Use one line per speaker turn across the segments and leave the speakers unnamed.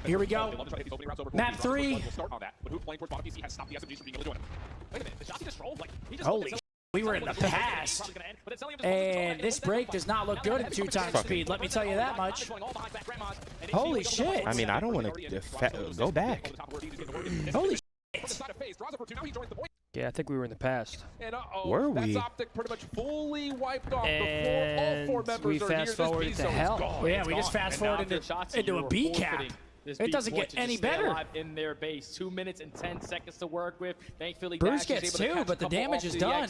Here we go. Map 3. Holy shit. We were in the past, and this break does not look good at 2x speed. Let me tell you that much. Holy shit.
I mean, I don't want to go back.
Holy shit.
Yeah, I think we were in the past.
Were we?
That's OpTic pretty much fully wiped off
And
before all 4 members
we
are
fast
here.
forward to hell. Yeah, we just fast forward into a B cap. It doesn't get any better.
In their base, 2 minutes and 10 seconds to work with. Thankfully,
Bruce gets 2, but the damage is done.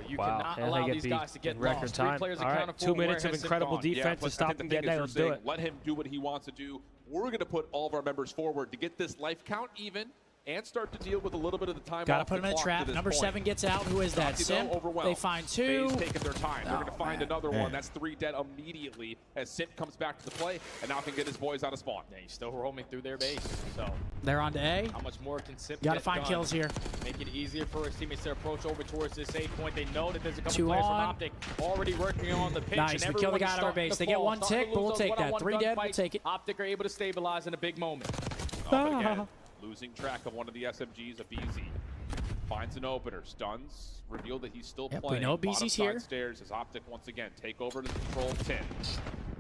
You cannot allow these guys to get
record time. All right, 2 minutes of incredible defense to stop them getting out. Let's do it.
Let him do what he wants to do. We're going to put all of our members forward to get this life count even and start to deal with a little bit of the time.
Gotta put him in a trap. Number 7 gets out. Who is that? Simp. They find 2.
FaZe taking their time. They're going to find another one. That's 3 dead immediately as Simp comes back to the play and now can get his boys out of spawn.
Yeah, he's still roaming through their base. So
they're on to A.
How much more can Simp
Gotta find kills here.
Make it easier for his teammates to approach over towards this A point. They know that there's a couple
2
players
on.
from OpTic already working on the pitch.
Nice. We kill the guy on our base. They get 1 tick, but we'll take that. 3 dead. We'll take it.
OpTic are able to stabilize in a big moment.
Again, losing track of one of the SMGs, a BZ. Finds an opener, stuns, reveal that he's still playing.
We know BZ's here.
Stairs as OpTic once again take over to control 10.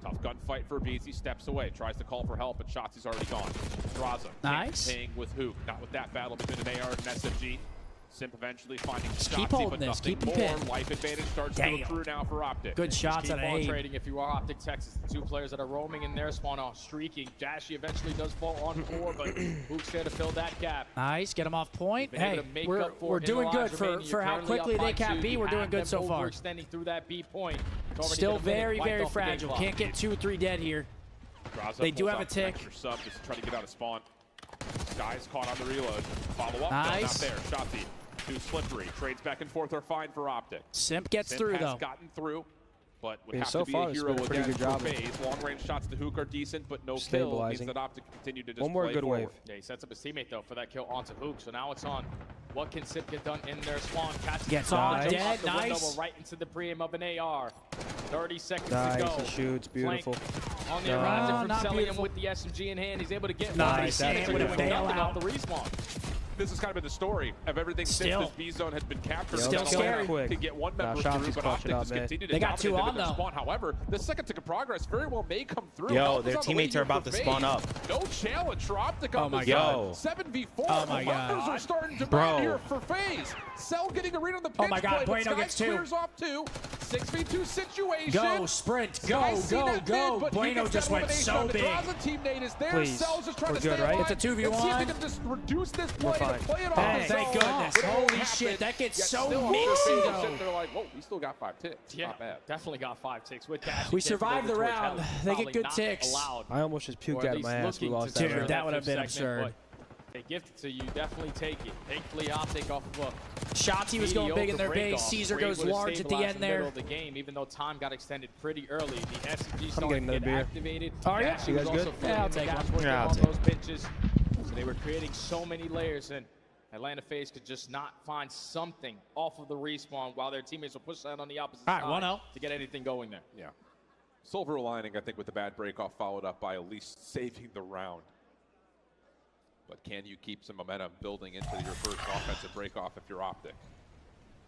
Tough gunfight for BZ, steps away, tries to call for help, but Shotzi's already gone. Draza,
nice.
paying with Hook. Not with that battle between an AR and an SMG. Simp eventually finding
keep holding this, keep him pinned.
Life advantage starts to accrue now for OpTic.
Good shots at A.
Trading if you are OpTic Texas. The 2 players that are roaming in their spawn are streaking. Dashy eventually does fall on 4, but Hook's there to fill that gap.
Nice, get him off point. Hey, we're doing good for how quickly they cap B. We're doing good so far.
Extending through that B point.
Still very, very fragile. Can't get 2 or 3 dead here. They do have a tick.
Sub just trying to get out of spawn. Guy's caught on the reload. Follow up.
Nice.
No, not there. Shotzi. Too slippery. Trades back and forth are fine for OpTic.
Simp gets through though.
Gotten through, but would have
so
to be
far,
a hero
it's been a pretty
again
good job.
for FaZe. Long range shots to Hook are decent, but no kill means that OpTic continue to just
one more
play
good
forward.
wave.
Yeah, he sets up his teammate though for that kill onto Hook. So now it's on. What can Simp get done in their spawn? Catches
gets
on
dead. Nice.
Right into the preem of an AR. 30 seconds
nice.
to go.
He shoots. Beautiful.
Flank on the horizon from Celium with the SMG in hand. He's able to get
nice.
One.
With a bail out.
The respawn.
This has kind of been the story of everything since this B zone had been captured.
Still scary.
To get 1 member through, but OpTic has continued to
they got 2 on though.
Spawn. However, the second tick of progress very well may come through.
Yo, their teammates are about to spawn up.
No challenge for OpTic on the
yo.
7v4.
Oh my god.
Numbers are starting to burn here for FaZe. Cell getting a read on the pitch.
Oh my god,
play,
Bueno gets 2.
Clears off 2. 6v2 situation.
Go, sprint, go. Bueno just went so big.
Teammate is there.
Please.
Cell's just trying
We're
to
good, right?
It's a 2v1.
See if they can just reduce this play to play it off.
Thank goodness. Holy shit, that gets so mixy though.
They're like, whoa, we still got 5 ticks.
Yeah,
not bad.
definitely got 5 ticks. With that,
we survived the round. They get good ticks.
I almost just puked out of my ass. We lost that round.
That would have been absurd.
They gift it to you, definitely take it. Thankfully, OpTic off of a
Shotzi was going big in their base. Caesar goes large at the end there.
Of the game, even though time got extended pretty early. The SMG started to get activated.
Are you?
You guys good?
Yeah, I'll take one.
Yeah, I'll take
those pitches. So they were creating so many layers, and Atlanta FaZe could just not find something off of the respawn while their teammates were pushed out on the opposite side
1-0.
to get anything going there.
Yeah. Silver lining, I think, with the bad break-off followed up by at least saving the round. But can you keep some momentum building into your first offensive break-off if you're OpTic?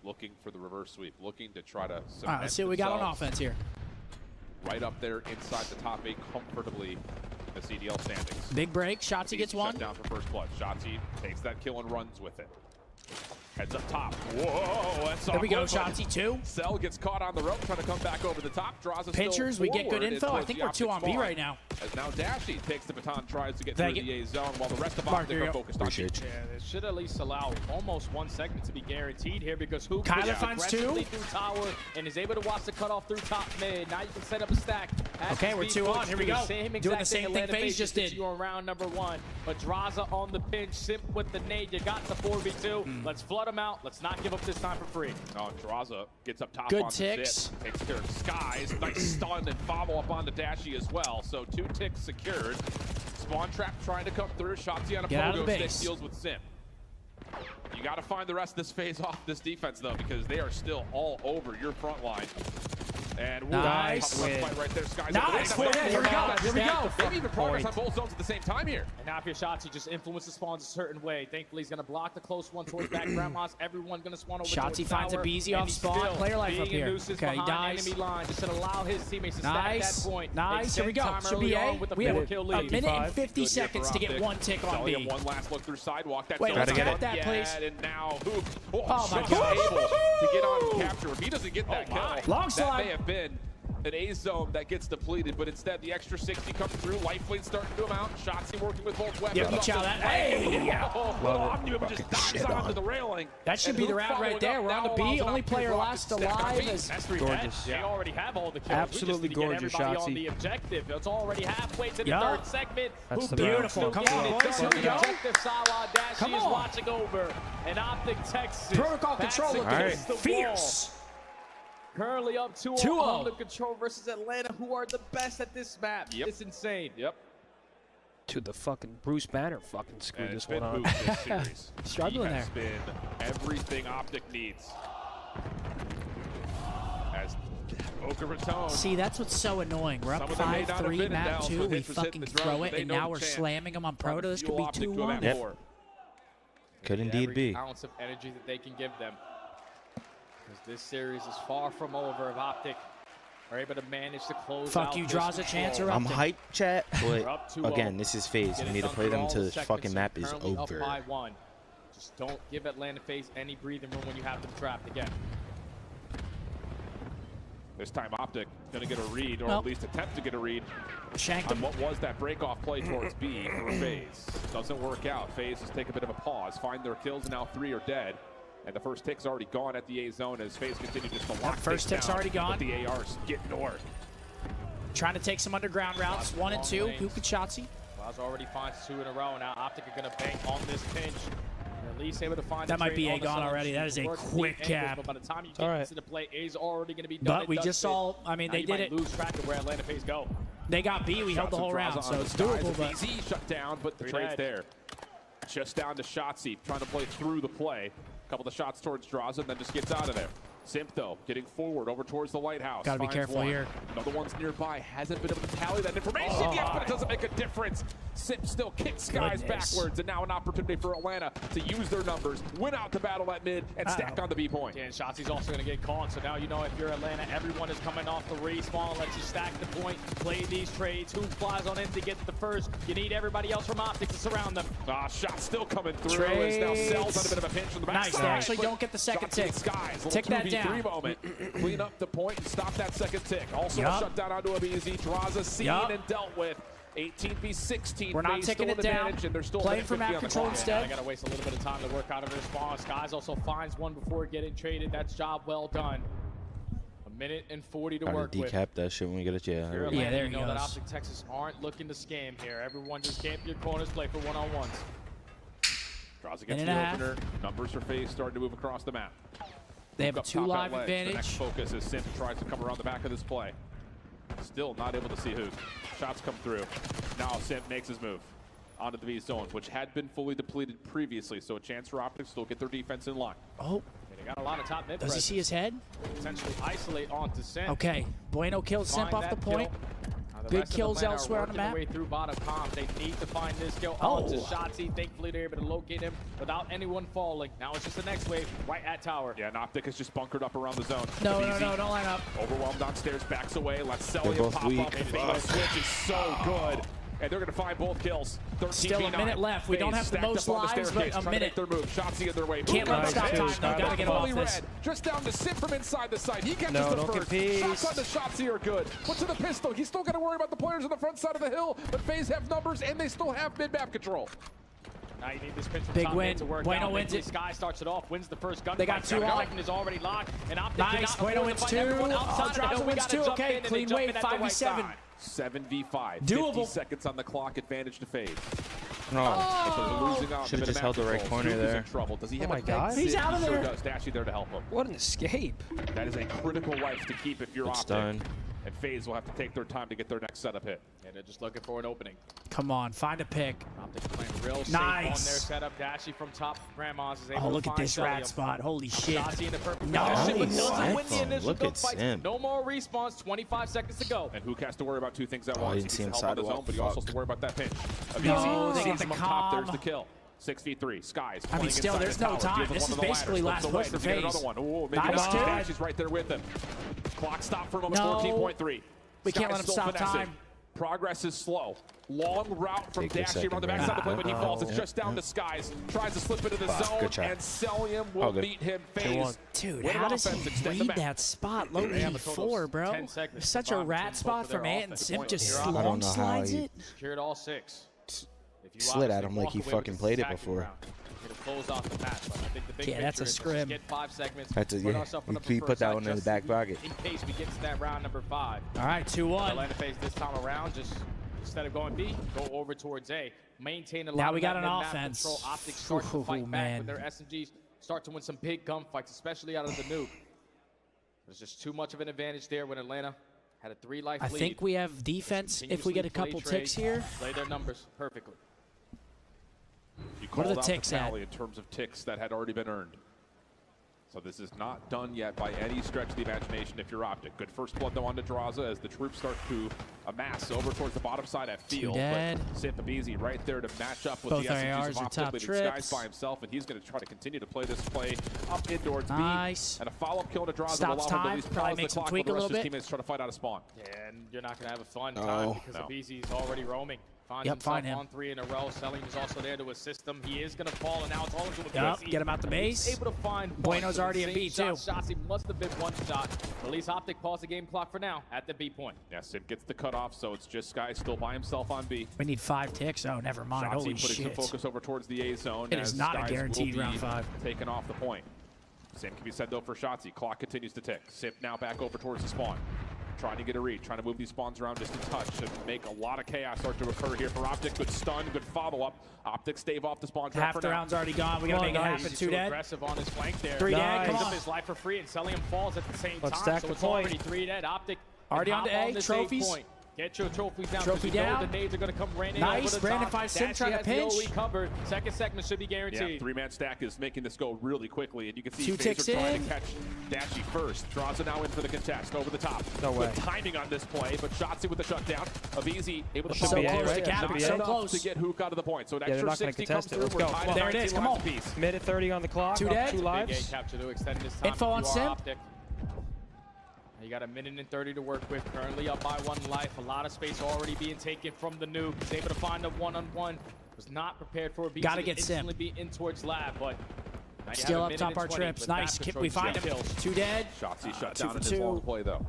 Looking for the reverse sweep, looking to try to
All right, let's see what we got on offense here.
Right up there inside the top 8 comfortably in the CDL standings.
Big break, Shotzi gets 1.
Shut down for first blood. Shotzi takes that kill and runs with it. Heads up top. Whoa, that's
There we go, Shotzi 2.
Cell gets caught on the rope, trying to come back over the top. Draws a
Pitchers, we get good info. I think we're 2 on B right now.
As now Dashy takes the baton, tries to get through the A zone, while the rest of OpTic are focused on B.
Yeah, they should at least allow almost 1 segment to be guaranteed here because Hook
Kyler finds 2
through tower and is able to watch the cutoff through top mid. Now you can set up a stack.
Okay, we're 2 on. Here we go. Doing the same thing FaZe just did.
You on round number 1, but Draza on the pinch. Simp with the nade. You got the 4v2. Let's flood them out. Let's not give up this time for free.
Oh, Draza gets up top.
Good ticks.
Takes care of Skies. Nice stun and follow up onto Dashy as well. So 2 ticks secured. Spawn trap trying to come through. Shotzi on a pogo stick deals with Simp. You got to find the rest of this FaZe off this defense though, because they are still all over your front line. And
Nice.
right there. Skies
Nice.
up.
Here we go. Here we go.
Maybe even progress on both zones at the same time here.
And now if you're Shotzi, just influence the spawns a certain way. Thankfully, he's going to block the close one towards back grandmas. Everyone going to spawn over
Shotzi
towards
finds a
tower,
BZ
and
off
he's
spawn.
still
Player life
being
up
a
here.
nuisance
Okay,
behind
nice.
enemy line. Just to allow his teammates to stack that point.
Nice. Here we go.
Extend
Should
time
be
early
A.
on with the
We have
4-kill
a
lead.
minute and 50
Good
seconds to get
OpTic.
one tick on
Only
B.
one last look through sidewalk. That's
Wait, let's
get
get
it.
that, please.
And now Hoop.
Oh, my
Shot's
God.
able to get on and capture. If he doesn't get that
my.
kill,
Long
that
slide.
may have been an A zone that gets depleted, but instead the extra 60 comes through. Lifeline starting to amount. Shotzi working with both weapons.
Yeah, chow that. Hey!
Omnium just dives onto the railing.
That should
And
be the
Hoop
round right
following
there.
up
We're on
now
the B.
allows an
Only
opportunity
player
for
last
Optic to stack on
alive
B.
is
That's 3
Gorgeous.
They already have all the kills.
Absolutely
We just need to
gorgeous,
get everybody on
Shotzi.
the objective. It's already halfway to the
Yup.
third segment.
That's
Hoop
the
Beautiful.
still
Come
getting
on,
it
boys.
done.
Here we go.
Objective Salah Dashi
Come
is
on.
watching over. And OpTic Texas.
Protocol control looking
against the wall.
fierce.
Currently up 2-0
2-0.
on the control versus Atlanta, who are the best at this map.
Yep.
It's insane.
Yep.
To the fucking Bruce Banner fucking screwed
And it's
this one
been
up.
Hoop this series.
Struggling
He has
there.
been everything OpTic needs. As Boca Raton.
See, that's what's so annoying. We're up
Some of them may not have
5-3,
been
map
endowed
2.
with
We
hit for sit
fucking
in the drone,
throw
but
it,
they
and
know
now
the
we're
chance.
slamming them on
Trying
Proto.
to
This could
fuel
be
OpTic to a
2-1.
map
Yep.
4.
Could
Every
indeed be.
ounce of energy that they can give them. Because this series is far from over if OpTic are able to manage to close
Fuck
out
you,
this
draws a chance
control.
or
I'm
up.
hyped, chat,
We're
but
up 2-0.
again, this is FaZe.
Get
We
it
need to
done
play
through
them
all
until
the
this
segments,
fucking
and
map is
currently up
over.
by 1. Just don't give Atlanta FaZe any breathing room when you have them trapped again.
This time OpTic going to get a read, or
Well.
at least attempt to get a read
Shanked
on
him.
what was that break-off play towards B for FaZe. Doesn't work out. FaZe has taken a bit of a pause, find their kills, and now 3 are dead. And the first tick's already gone at the A zone as FaZe continue just to lock
first
things
tick's
down,
already gone.
But the ARs get north.
Trying to take some underground routes. 1 and 2.
lanes.
Hoop and Shotzi.
Waz already finds 2 in a row. Now OpTic are going to bank on this pinch. They're at least able to find
That
the
might be
trade
a
on the
gone
side.
already. That is a
Work the
quick
angles,
cap.
But by the time you
all
get
right.
into the play, A's already going to be done.
But
and
we just
dusted.
saw, I mean,
Now
they
you
did
might
it.
lose track of where Atlanta FaZe go.
They got B. We held the whole round, so it's doable. But
BZ shut down, but the
3
trade's
dead.
there. Just down to Shotzi, trying to play through the play. A couple of shots towards Draza, and then just gets out of there. Simp, though, getting forward over towards the lighthouse.
Gotta be
Finds
careful
one.
here.
Another one's nearby. Hasn't been able to tally that information yet, but it doesn't make a difference. Simp still kicks Skies
Goodness.
backwards, and now an opportunity for Atlanta to use their numbers, win out the battle at mid, and stack on the B point.
Yeah, and Shotzi's also going to get caught. So now you know if you're Atlanta, everyone is coming off the respawn. Lets you stack the point, play these trades. Who flies on in to get the first? You need everybody else from OpTic to surround them.
Shot still coming through. As now Cell's on a bit of a pinch from the
Nice.
backside.
They actually don't get the second
Shotzi
tick.
and Skies, little
Tick that
2v3
down.
moment. Clean up the point and stop that second tick. Also
Yup.
a shutdown onto a BZ. Draza seen
Yup.
and dealt with. 18v16.
We're not
FaZe
taking
still
it
an
down.
advantage, and they're still
Playing
a
for
minute 50
map
on the
control
clock.
instead.
I got to waste a little bit of time to work out of respawn. Skies also finds one before getting traded. That's job well done. A minute and 40 to
Try
work
to
with.
decap that shit when we get it. Yeah.
You're
Yeah,
Atlanta,
there
you
he
know that
goes.
OpTic Texas aren't looking to scam here. Everyone just camp your corners, play for one-on-ones.
Draza
In
gets
and
the
a half.
opener. Numbers for FaZe starting to move across the map.
they have a
Up
2
top
live
at ledge. The next
advantage.
focus as Simp tries to come around the back of this play. Still not able to see who. Shots come through. Now Simp makes his move onto the B zone, which had been fully depleted previously, so a chance for OpTic to still get their defense in line.
Oh,
They got a lot of top mid
does he
presence.
see his head?
Potentially isolate onto Simp.
Okay. Bueno kills Simp
Find
off the
that
point.
kill. Now, the
Good
rest of
kills
Atlanta are
elsewhere on the
working their
map.
way through bottom comp. They need to find this kill
Oh.
onto Shotzi. Thankfully, they're able to locate him without anyone falling. Now it's just the next wave right at tower.
Yeah, and OpTic is just bunkered up around the zone.
No,
The
no,
BZ
no, don't line up.
overwhelmed downstairs, backs away, lets
They're
Celium
both
pop
weak.
up. The switch is so good. And they're going to find both kills. 13
Still a minute left. We don't have the most lives, but a minute.
Their move. Shotzi in their way.
Can't let them stop time, though. Gotta get him off
Fully
this.
red. Just down to Simp from inside the site. He catches
No,
the
don't
first.
compete.
Shots on the Shotzi are good. But to the pistol, he's still got to worry about the players on the front side of the hill. But FaZe have numbers, and they still have mid-map control.
Now you need this pitch from
Big
top
win.
mid to work
Bueno
out.
wins
Thankfully,
it.
Sky starts it off, wins the first gun.
They got 2 on.
Second is already locked, and OpTic
Nice.
cannot
Bueno
afford to
wins
find
2.
everyone
Oh,
outside of the
Draza
hill. We
wins
gotta
2.
jump
Okay,
in and
clean
jump
wave,
in at the right
5v7.
time.
7v5.
Doable.
50 seconds on the clock. Advantage to FaZe.
Oh.
But they're losing out.
Should've
Bit of
just held the right
control.
corner
Scoop is
there.
in trouble. Does he have
my
a
God.
exit?
He's out of
He sure
there.
does. Dashy there to help him.
What an escape.
That is a critical life to keep if you're
It's
OpTic.
done.
And FaZe will have to take their time to get their next setup hit.
And they're just looking for an opening.
Come on, find a pick.
OpTic Optic playing real safe
Nice.
on their setup. Dashy from top. Grandma's is able
Oh,
to
look at
find
this rat
Cellium.
spot. Holy shit.
Shotzi in the perfect
Nice.
position, but doesn't win the
Simp.
initial
Look at
gunfight.
Simp.
No more respawns. 25 seconds to go.
And Hook has to worry about 2 things at
Oh, I
once.
didn't see
He
him
gets help on his
sidewalk.
own, but he also has to worry about that pinch.
No, they get
sees
the
him up top.
calm.
There's the kill. 6v3. Skies.
I mean,
playing
still,
inside
there's
the
no
tower.
time.
Deals with
This
one
is
of the
basically
ladders.
last
Flips
push
away.
for
Does he get
FaZe.
another one. Ooh, maybe
Nice,
not.
dude.
Dash is right there with him. Clock stop for him at
No.
14.3.
We can't
Skies
let him
still
stop
finessing.
time.
Progress is slow. Long route from
Take your
Dashy around the
second,
backside of the play,
man.
but he falls. It's
Yeah,
just down to Skies. Tries to slip into the zone,
good try.
and Cellium will
All good.
meet him.
2-1.
FaZe.
Dude,
Win
how
on
does
offense,
he
extend the
read
map.
that spot? Low
They have a total of
4, bro.
10 seconds
Such
to
a
combine
rat
between
spot
both of
from
their
Ant.
offense.
Simp
Point.
just
You're
I don't
long
know how
slides
he-
it.
Secured all 6. If you
Slid at
obviously
him like
walk
he
away with
fucking
this
played it
attacking
before.
round, it'll close off the match. But I think the big
Yeah, that's a
picture is
scrim.
Get 5 segments.
That's a-
put
yeah.
ourselves on the
You put
preferred
that
side
one in the
just
back pocket.
in case we get to that round number 5.
All right, 2-1.
Atlanta FaZe this time around, just instead of going B, go over towards A. Maintain a lot
Now
of
we got
that
an
mid-map
offense.
control. OpTic start to
Ooh,
fight back
man.
with their SMGs, start to win some big gunfights, especially out of the nuke. There's just too much of an advantage there when Atlanta had a 3-life
I
lead.
think we have defense if we get a couple ticks here.
Play their numbers perfectly.
You
What are
called
the
out
ticks at?
tally in terms of ticks that had already been earned. So this is not done yet by any stretch of the imagination if you're OpTic. Good first blood though onto Draza as the troops start to amass over towards the bottom side at field.
dead.
But Simp easy right there to match up with
Both
the SMGs
ARs
of
are
OpTic,
top
leaving
trips.
Skies by himself, and he's going to try to continue to play this play up indoors.
Nice.
And a follow-up kill to Draza
Stops
will allow him to
time,
at least
probably
pause the
makes him
clock
tweak
while
a
the rest
little
of his
bit.
teammates try to fight out of spawn.
And you're not going to have a fun
No.
time because
No.
Abizi's already roaming. Finds
Yep,
himself
find him.
on 3 in a row. Cellium is also there to assist him. He is going to fall, and now it's all into a
Yup,
busy.
get him out the base.
He's able to find one.
Bueno's
So the
already in
same
B, too.
Shots, he must have been one shot. At least OpTic paused the game clock for now at the B point.
Yeah, Simp gets the cutoff, so it's just Skies still by himself on B.
We need 5 ticks. Oh, never mind.
Shotzi
Holy
putting
shit.
some focus over towards the A zone.
It is
as
not a
Skies
guaranteed
will be
round 5.
Taken off the point. Same can be said though for Shotzi. Clock continues to tick. Simp now back over towards the spawn. Trying to get a read, trying to move these spawns around just a touch and make a lot of chaos start to occur here for OpTic. Good stun, good follow-up. OpTic stave off the spawn trap
Half
for
the
now.
round's already gone. We got to make it
nice.
happen.
He's
2
too
dead.
aggressive on his flank there.
3 dead.
Nice.
Come
Gives
on.
up his life for free, and Cellium falls at the same
Let's
time.
stack
So
the
it's
point.
already 3 dead. OpTic
Already
can
on to
hop
A,
this
trophies.
point. Get your trophies down.
Trophy
'cause you know
down.
the nades are going to come raining
Nice.
over the
Brandon
top.
finds Sim
Dashy
trying to
has the
pinch.
OE covered. Second segment should be
Yeah,
guaranteed.
3-man stack is making this go really quickly, and you can see
2
FaZe
ticks
are trying
in.
to catch Dashy first. Draza now in for the contest, over the top.
No way.
Good timing on this play, but Shotzi with the shutdown. Avizi able to
Should
follow
be A,
up.
right?
to Gavin,
Not
so
enough
close.
to get Hook out of the point. So an
Yeah, they're
extra
not gonna
60
contest
comes
it.
through.
Let's
We're
go.
tied
Come on.
at
There it is,
19
come
last
on.
apiece.
Minute 30 on the clock.
2
up
dead.
2
Big A
lives.
capture to extend this time.
Info on
if you are
Sim.
OpTic. You got a minute and 30 to work with. Currently up by 1 life. A lot of space already being taken from the nuke. He's able to find a one-on-one. Was not prepared for a beat.
Gotta get Sim.
instantly be in towards lab, but now you
Still
have a
up
minute
top
and
our
20
trips.
with
Nice.
map control.
We find him.
Kills.
2 dead.
Shotzi shut
2
down
for
in his
2.
long play, though.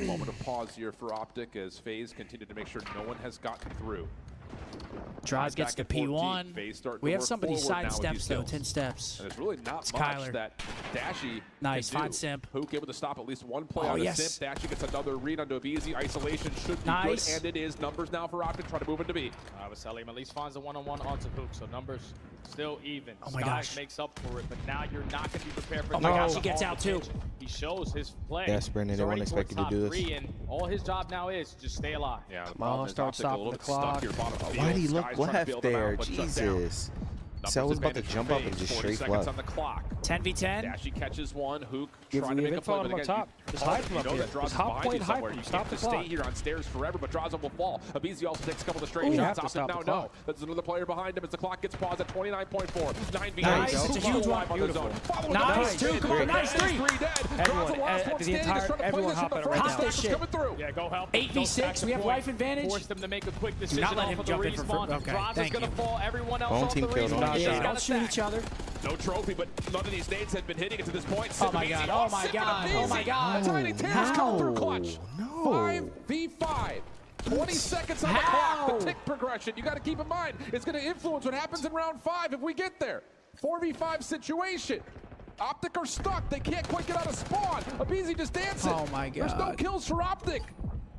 Moment of pause here for OpTic as FaZe continue to make sure no one has gotten through.
Draws gets the
Back at 14,
P1.
FaZe start to
We have
work
somebody
forward now
side
with
steps,
these
though.
kills.
10 steps.
And there's really not
It's
much
Kyler.
that Dashy
Nice,
can
fine
do.
Simp.
Hook able to stop at least one play
Oh,
out of
yes.
Simp. Dashy gets another read onto Avizi. Isolation should be
Nice.
good, and it is. Numbers now for OpTic, try to move into B.
Cellium at least finds a one-on-one onto Hook, so numbers still even.
Oh my
Skies
gosh.
makes up for it, but now you're not going to be prepared for
Oh my gosh,
all
he gets
the
out too.
pitch. He shows his play.
Yes, Brandon,
He's
they
already
weren't expecting
towards
to do
top
this.
3, and all his job now is just stay alive.
Yeah, the
Come
problem
on,
is
start
OpTic a
stopping
little
the
bit stuck
clock.
here, bottom of the field.
Why did he look
Skies trying to bail
left
them
there?
out, but shut down.
Jesus.
Numbers
So I was about to
advantage
jump
for
up and
FaZe,
just
40
strafe
seconds
left.
on the clock.
10v10.
Dashy catches one. Hook
Give
trying to make a
info
play.
on him
But
up
again,
top.
you
Just hide him
know
up here.
that Draza's
Just hop
behind
point,
you
hide
somewhere.
him.
You
Stop
can't
the
just stay
clock.
here on stairs forever, but Draza will fall. Abizi also takes a couple of straight
Ooh, you
shots.
have to
OpTic
stop
now
the
no.
clock.
There's another player behind him as the clock gets paused at 29.4. 9v9.
Nice.
Hook
It's a huge
still
one.
alive on the
Beautiful.
zone. Following
Nice,
the
two. Come on, nice three.
3 dead.
Everyone,
Draza last one
the
standing,
entire-
just trying to play
everyone
this
hop
in
it
the
right
first
now.
half.
This shit.
Coming through.
Yeah, go help.
8v6, we have life advantage.
Force them to make a quick decision
not let
off
him
of the
jump in for
respawn.
okay,
Draza's
thank
gonna
you.
fall. Everyone else
Home
off
team
the
killed him.
respawn.
Nice
Yeah,
shot.
don't shoot each other.
No trophy, but none of these nades had been hitting it to this point.
Oh my God, oh my God, oh my God.
Tiny Tans come through
No,
clutch.
no.
5v5. 20 seconds on the
How?
clock. The tick progression, you got to keep in mind, it's going to influence what happens in round 5 if we get there. 4v5 situation. OpTic are stuck. They can't quite get out of spawn. Abizi just dancing.
Oh my
There's no
God.
kills for OpTic.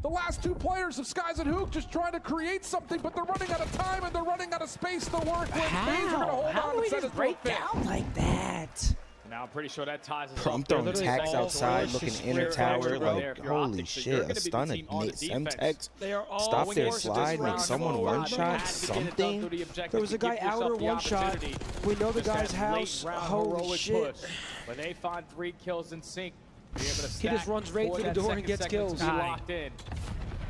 The last 2 players of Skies and Hook just trying to create something, but they're running out of time and they're running out of space to work with. FaZe are going to hold
How
on
do
and
we
set
just
it
break
through a fit.
down like that?
Now I'm pretty sure that ties us
Bro, I'm
up. They're
throwing
literally
tags
all
outside,
three.
looking
Just
inner
square
tower,
right there
like,
if you're
holy
OpTic. So you're
shit,
gonna
a
be the
stun, a
team on the
sem
defense.
tags,
They are all
stop their
forced to
slide,
just
make
round
someone
and
one
round.
shot, something.
There was a guy outer one shot. We know the guy's house. Holy shit.
When they find 3 kills in sync, be able to
He
stack
just runs right
for
through the
that
door and
second
gets
segment
kills.
to be locked in.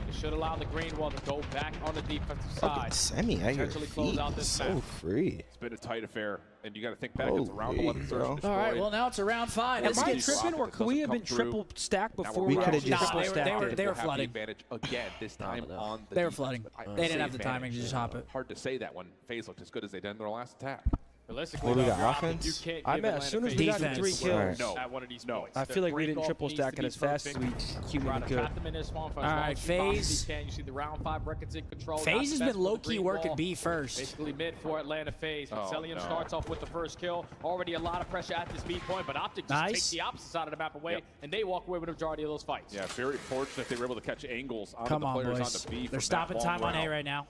It should allow the green wall to go back on the defensive side.
Semi at your
Potentially close
feet,
out this
so
match.
free.
It's been a tight affair, and you got to think back. It's around
Holy,
11
bro.
surge
All right, well, now it's around 5.
Am
This
I
gets
tripping, or could we have been triple stacked before
We
we
could've
actually
just-
triple
Nah,
stacked it?
they were
Have the
flooding.
advantage again, this time on the
They were
defense,
flooding.
but I
They
would
didn't
say
have the timing to
advantage.
just hop it.
Hard to say that when FaZe looked as good as they did in their last attack.
Realistically,
What do we
though,
got,
if you're OpTic,
offense?
you can't
I
give
meant as soon as we got
Defense.
3 kills,
No.
at one of these
No.
points.
I feel like we
Their
didn't
break-off
triple
needs
stack
to
it
be
as fast as we
perfect.
humanly
Trying to
could.
trap them in their spawn for as
All
long
right,
as you possibly
FaZe.
can. You see the round 5 records in control.
FaZe
Not
has
the
been
best with the
low-key
green
working
wall.
B first.
Basically mid for Atlanta FaZe.
Oh,
Celium
no.
starts off with the first kill. Already a lot of pressure at this B point, but OpTic just
Nice.
takes the opposite side of the map away,
Yep.
and they walk away with the majority of those fights.
Yeah, very fortunate they were able to catch angles on
Come
the
on,
players
boys.
on the B.
They're
from
stopping
that
time
long
on A
round.
right now.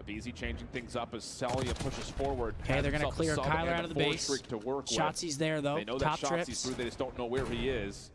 Easy changing things up as Celia pushes forward.
Okay, they're going to clear Kyler
and
out of the
a full
base.
streak to work with.
Shotzi's there, though.
They know
Top
that Shotzi's
trips.
through. They just don't know where he is.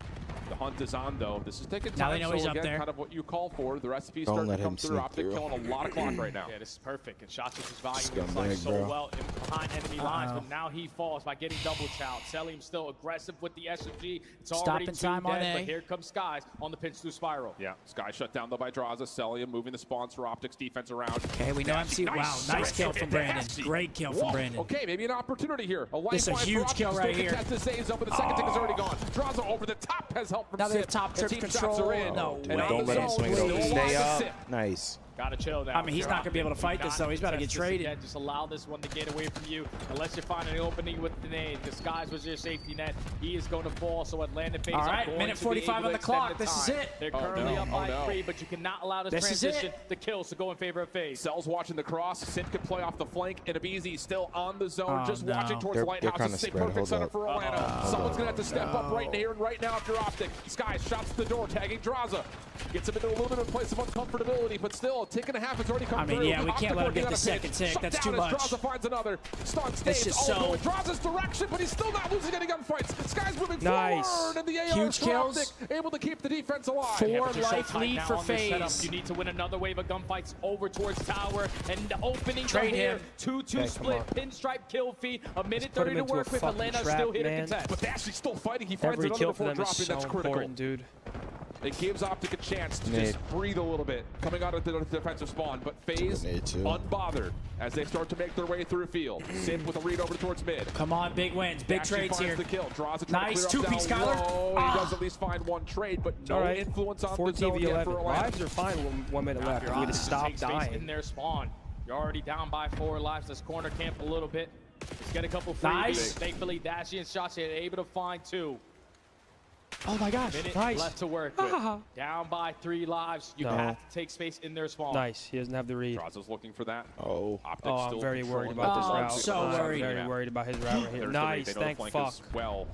The hunt is on, though. This is taking time.
Now they know
so
he's up
again,
there.
kind of what you call for. The recipe's
Don't
starting
let
to come
him
through.
sneak
OpTic
through.
killing a lot of clock right now.
Yeah, this is perfect. And Shotzi's value
Scumbag,
is like so
bro.
well in behind enemy lines, but now he falls by getting double chowed. Celium still aggressive with the SMG. It's already
Stopping
2
time on
dead,
A.
but here comes Skies on the pinch through spiral.
Yeah, Sky shut down though by Draza. Celia moving the spawns for OpTic's defense around.
Okay, we know MC. Wow, nice kill from Brandon. Great kill from
Whoa,
Brandon.
Okay, maybe an opportunity here. A
This is a
lifeline
huge
for OpTic.
kill right
Still
here.
contest the saves up, but the second tick is already gone. Draza over the top has help from
Now they have
Sip.
top
The
trip
team
control.
shots are in.
No
And
way.
on
Don't
the
let him
zone,
swing it
still
over.
alive
Stay
is
up.
Sip.
Nice.
Gotta chill now.
I mean, he's not gonna be able to fight this, though. He's about to get traded.
Again. Just allow this one to get away from you. Unless you find an opening with the nade. The Skies was your safety net. He is going to fall, so Atlanta FaZe
All
are
right,
going
minute
to be
45
able
on
to
the clock.
extend the
This is
time.
it.
They're
Oh,
currently
no.
up
Oh,
by
no.
3, but you cannot allow this
This is it.
transition, the kills to go in favor of FaZe.
Cell's watching the cross. Sid can play off the flank, and Abizi still on the zone,
Oh,
just
no.
watching towards
They're
the lighthouse.
kinda
It's a
spread.
perfect
Hold
center
up.
for Atlanta. Someone's going to have to step up right here and right now after OpTic. Sky shots to the door, tagging Draza. Gets him into a little bit of a place of uncomfortability, but still, a tick and a half has already come
I mean,
through.
yeah, we can't
OpTic
let him
working
get
on
the
a
second
pitch.
tick.
Shut
That's
down
too
as
much.
Draza finds another. Stun
It's
stays
just
all
so-
going Draza's direction, but he's still not losing any gunfights. Sky's moving
Nice.
forward, and the AR
Huge
for
kills.
OpTic, able to keep the defense alive.
Four
But you're so
life
tight
lead
now
for
on this setup.
FaZe.
You need to win another wave of gunfights over towards tower, and the openings
Trade
are here.
him.
2-2
Okay,
split,
come
pinstripe kill feed, a minute
put him
30 to
into a
work with.
fucking
Atlanta
trap,
still here
man.
to contest.
But Ashley's still fighting. He finds
Every
another
kill for
before
them is
dropping.
so
That's critical.
important, dude.
It gives OpTic a chance to
Nade.
just breathe a little bit coming out of the defensive spawn, but FaZe
Nade too.
unbothered as they start to make their way through field. Sid with a read over towards mid.
Come on, big wins, big
Actually
trades
finds
here.
the kill. Draws a
Nice, two-piece, Skyler.
He does at least find one trade, but no
All right.
influence on
14
the zone
v
yet
11.
for Atlanta.
Lives are fine. 1 minute
Now,
left.
if you're
We need to
OpTic,
stop
take space in
dying.
their spawn. You're already down by 4 lives. Let's corner camp a little bit. Let's get a couple freebies.
Nice.
Thankfully, Dashy and Shotzi are able to find 2.
Oh my gosh.
Minute
Nice.
left to work with. Down by 3 lives. You
No.
have to take space in their spawn.
Nice. He doesn't have the read.
Draza's looking for that.
Oh.
OpTic
Oh, I'm
still
very worried
controlling
about this
Oh, I'm
route.
so
I'm
worried.
very worried about his route right here.
There's the
Nice.
read. They know
Thank
the flank
fuck.
is well,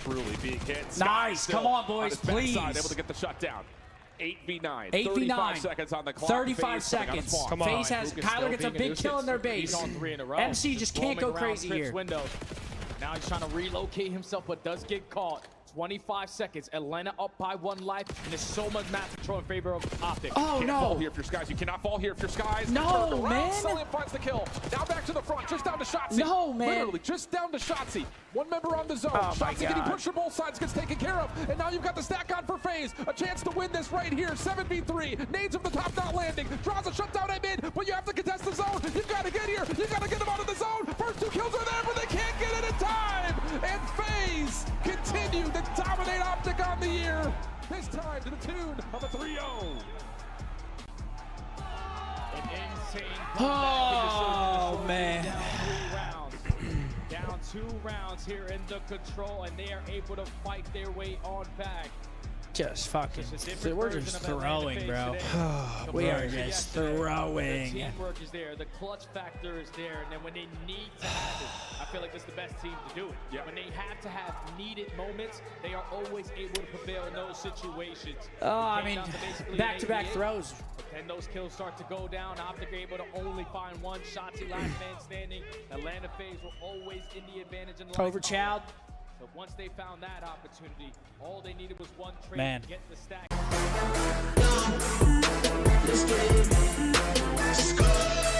truly being hit.
Nice.
Still
Come on,
on
boys,
his backside,
please.
able to get the shutdown. 8v9.
8v9.
35 seconds on the clock.
35
FaZe coming out of
seconds.
spawn.
Come on.
FaZe has
Lucas
Kyler
still
gets a
being
big
nuisance.
kill in their
He's
base.
on 3 in a row.
MC just can't go
roaming around
crazy
Trips
here.
windows. Now he's trying to relocate himself, but does get caught. 25 seconds. Atlanta up by 1 life, and there's so much map control in favor of OpTic.
Oh,
Can't
no.
fall here if you're Skies. You cannot fall here if you're Skies.
No,
Turn around.
man.
Celium finds the kill. Now back to the front, just down to Shotzi.
No, man.
Literally, just down to Shotzi. 1 member on the zone.
Oh, my
Shotzi getting
God.
pushed from both sides, gets taken care of. And now you've got the stack on for FaZe. A chance to win this right here. 7v3. Nades from the top not landing. Draws a shutdown at mid, but you have to contest the zone. You've got to get here. You've got to get them out of the zone. First 2 kills are there, but they can't get it in time. And FaZe continue to dominate OpTic on the year. This time to the tune of a 3-0.
An insane
Oh,
comeback.
man.
Down 2 rounds here in the control, and they are able to fight their way on back.
Just fucking,
It's a different
we're
version
just
of Atlanta
throwing,
FaZe
bro.
today.
We are
Compared to
just
yesterday.
throwing.
The teamwork is there, the clutch factor is there, and then when they need to have it, I feel like it's the best team to do it.
Yeah.
When they have to have needed moments, they are always able to prevail in those situations.
I
It came
mean,
down to basically
back-to-back
88.
throws.
And those kills start to go down. OpTic are able to only find 1. Shotzi last man standing. Atlanta FaZe were always in the advantage in the
Over Chowd.
So Once they found that opportunity, all they needed was one trade
Man.
to get the stack.
Let's get it.